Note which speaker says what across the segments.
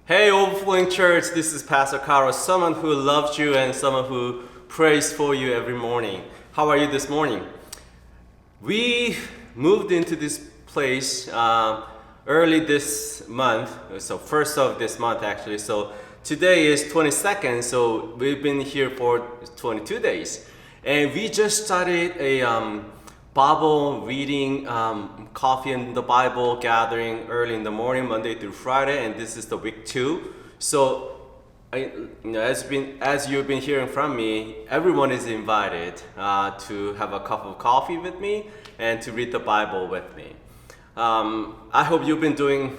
Speaker 1: Hey, Overflowing Church, this is Pastor Carlos, someone who loves you and someone who prays for you every morning. How are you this morning? We moved into this place early this month, so first of this month actually. So today is 22nd, so we've been here for 22 days. And we just started a Bible reading, coffee and the Bible gathering early in the morning, Monday through Friday, and this is the week 2. So, as you've been hearing from me, everyone is invited to have a cup of coffee with me and to read the Bible with me. I hope you've been doing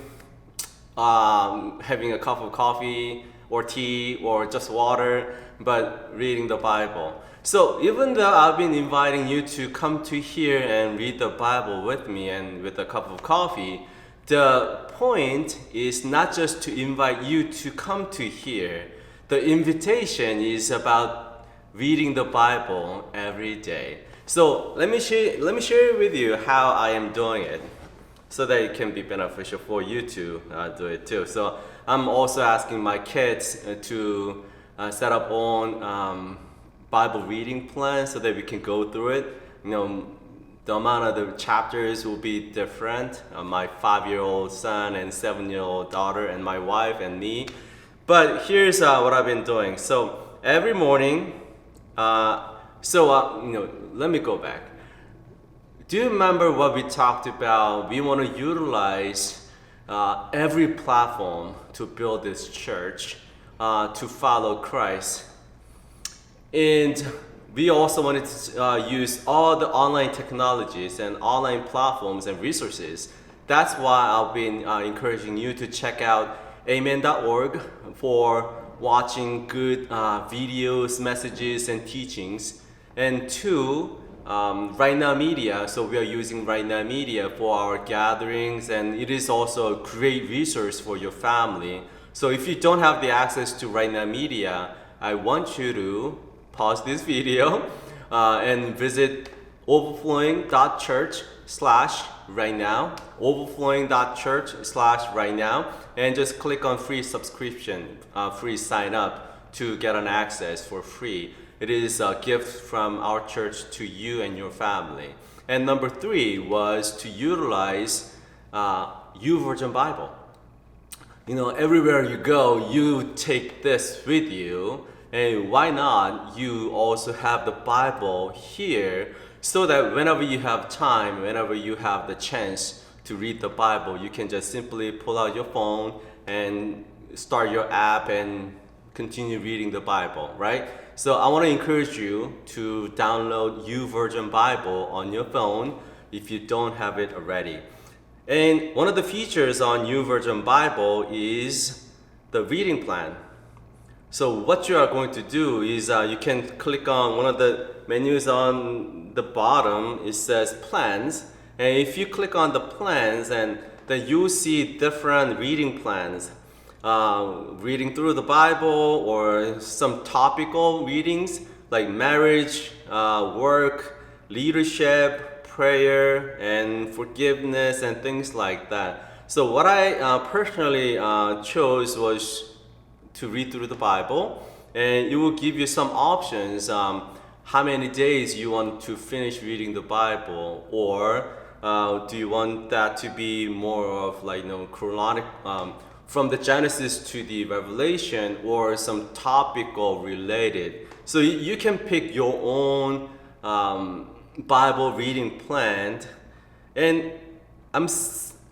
Speaker 1: having a cup of coffee or tea or just water, but reading the Bible. So even though I've been inviting you to come to here and read the Bible with me and with a cup of coffee, the point is not just to invite you to come to here. The invitation is about reading the Bible every day. So let me share with you how I am doing it, so that it can be beneficial for you to do it too. So I'm also asking my kids to set up on Bible reading plan so that we can go through it. The amount of the chapters will be different. My 5-year-old son and 7-year-old daughter and my wife and me. But here's what I've been doing. So every morning, let me go back. Do you remember what we talked about? We want to utilize every platform to build this church, to follow Christ. And we also wanted to use all the online technologies and online platforms and resources. That's why I've been encouraging you to check out amen.org for watching good videos, messages, and teachings. And 2, Right Now Media. So we are using Right Now Media for our gatherings, and it is also a great resource for your family. So if you don't have the access to Right Now Media, I want you to pause this video and visit overflowing.church/rightnow, overflowing.church/rightnow, and just click on free subscription, free sign up to get an access for free. It is a gift from our church to you and your family. And number 3 was to utilize YouVersion Bible. Everywhere you go, you take this with you. And why not you also have the Bible here, so that whenever you have time, whenever you have the chance to read the Bible, you can just simply pull out your phone and start your app and continue reading the Bible, right? So I want to encourage you to download YouVersion Bible on your phone if you don't have it already. And one of the features on YouVersion Bible is the reading plan. So what you are going to do is you can click on one of the menus on the bottom. It says plans, and if you click on the plans, and then you'll see different reading plans, reading through the Bible, or some topical readings like marriage, work, leadership, prayer, and forgiveness, and things like that. So what I personally chose was to read through the Bible, and it will give you some options, how many days you want to finish reading the Bible, or do you want that to be more of chronologic, from the Genesis to the Revelation, or some topical related. So you can pick your own Bible reading plan, and I'm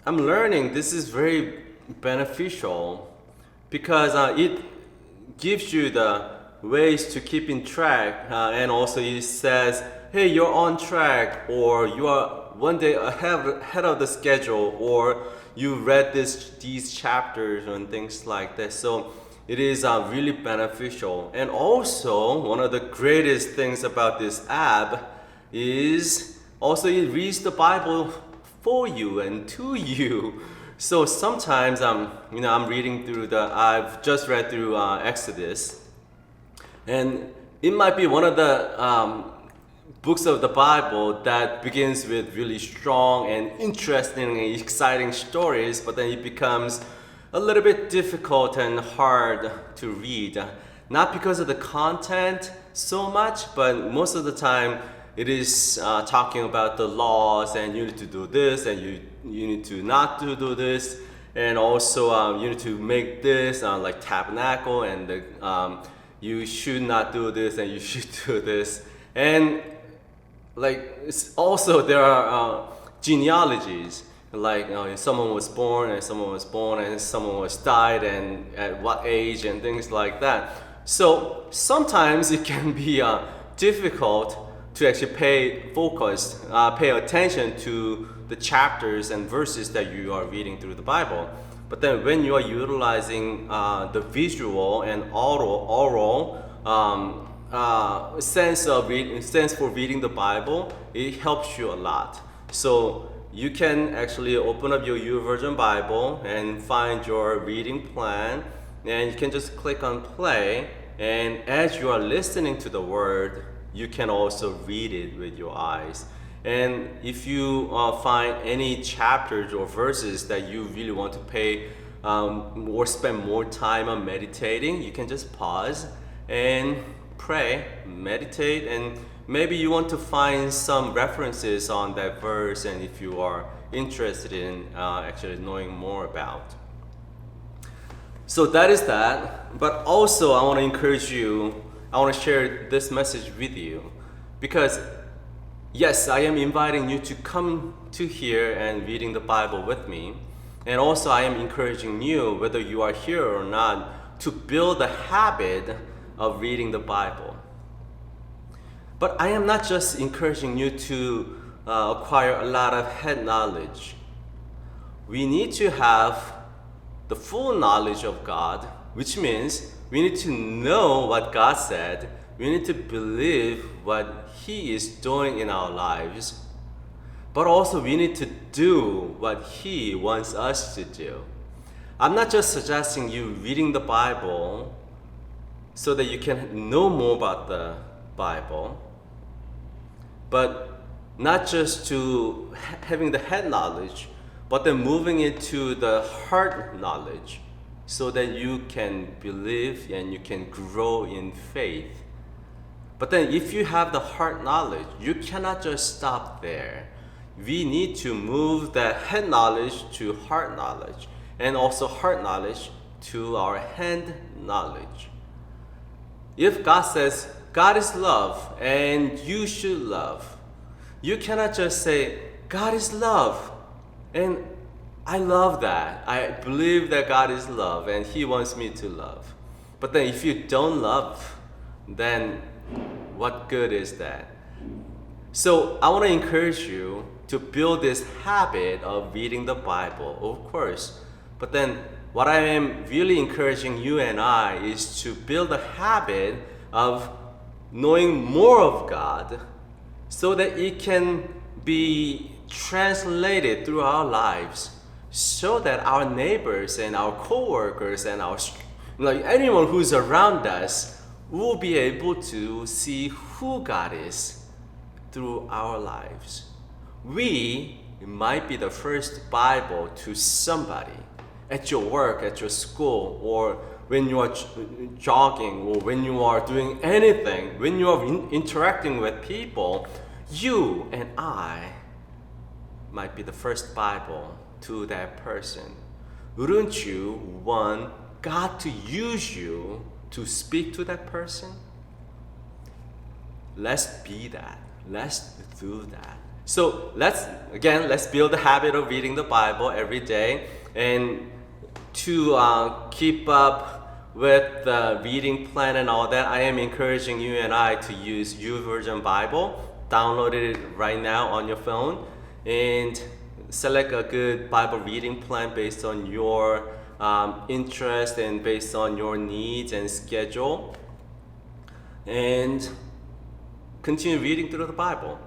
Speaker 1: learning this is very beneficial, because it gives you the ways to keep in track, and also it says, hey, you're on track, or you are one day ahead of the schedule, or you read these chapters and things like that. So it is really beneficial. And also, one of the greatest things about this app is also it reads the Bible for you and to you. So sometimes I'm reading through I've just read through Exodus, and it might be one of the books of the Bible that begins with really strong and interesting and exciting stories, but then it becomes a little bit difficult and hard to read. Not because of the content so much, but most of the time it is talking about the laws, and you need to do this, and you need to not to do this, and also you need to make this like tabernacle, and you should not do this, and you should do this. And like also there are genealogies, like someone was born, and someone was born, and someone was died, and at what age, and things like that. So sometimes it can be difficult to actually pay attention to the chapters and verses that you are reading through the Bible. But then when you are utilizing the visual and oral sense for reading the Bible, it helps you a lot. So you can actually open up your YouVersion Bible and find your reading plan, and you can just click on play, and as you are listening to the word, you can also read it with your eyes. And if you find any chapters or verses that you really want to pay or spend more time on meditating, you can just pause and pray, meditate, and maybe you want to find some references on that verse, and if you are interested in actually knowing more about. So that is that, but also I want to encourage you, I want to share this message with you, because yes, I am inviting you to come to here and reading the Bible with me, and also I am encouraging you, whether you are here or not, to build a habit of reading the Bible. But I am not just encouraging you to acquire a lot of head knowledge. We need to have the full knowledge of God, which means we need to know what God said. We need to believe what He is doing in our lives. But also we need to do what He wants us to do. I'm not just suggesting you reading the Bible so that you can know more about the Bible, but not just to having the head knowledge, but then moving it to the heart knowledge so that you can believe and you can grow in faith. But then if you have the heart knowledge, you cannot just stop there. We need to move that head knowledge to heart knowledge, and also heart knowledge to our hand knowledge. If God says, God is love and you should love, you cannot just say, God is love and I love that. I believe that God is love and He wants me to love. But then if you don't love, then what good is that? So I want to encourage you to build this habit of reading the Bible, of course. But then what I am really encouraging you and I is to build a habit of knowing more of God so that it can be translated through our lives, so that our neighbors and our co-workers and our anyone who's around us will be able to see who God is through our lives. We might be the first Bible to somebody at your work, at your school, or when you are jogging, or when you are doing anything, when you are interacting with people. You and I might be the first Bible to that person. Wouldn't you want God to use you to speak to that person? Let's be that. Let's do that. So let's build the habit of reading the Bible every day. And to keep up with the reading plan and all that, I am encouraging you and I to use YouVersion Bible. Download it right now on your phone and select a good Bible reading plan based on your interest and based on your needs and schedule, and continue reading through the Bible.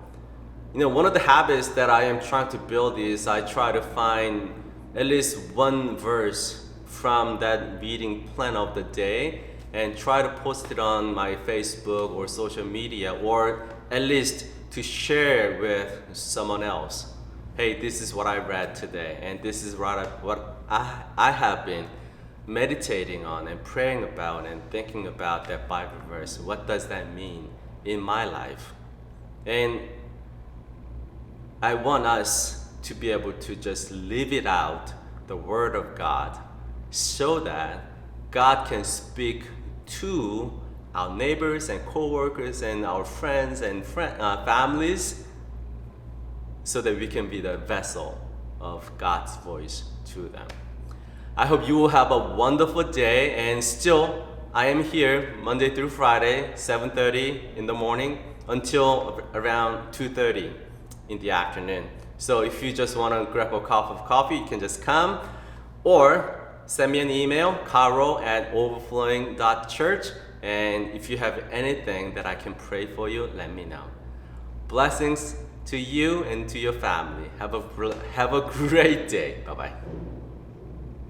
Speaker 1: You know, one of the habits that I am trying to build is I try to find at least one verse from that reading plan of the day and try to post it on my Facebook or social media, or at least to share with someone else. Hey, this is what I read today, and this is what I have been meditating on and praying about and thinking about that Bible verse. What does that mean in my life? And I want us to be able to just live it out, the Word of God, so that God can speak to our neighbors and co-workers and our friends and families, so that we can be the vessel of God's voice to them. I hope you will have a wonderful day, and still I am here Monday through Friday, 7:30 in the morning until around 2:30 in the afternoon. So if you just want to grab a cup of coffee, you can just come, or send me an email, caro@overflowing.church, and if you have anything that I can pray for you, let me know. Blessings to you and to your family. Have a great day. Bye-bye.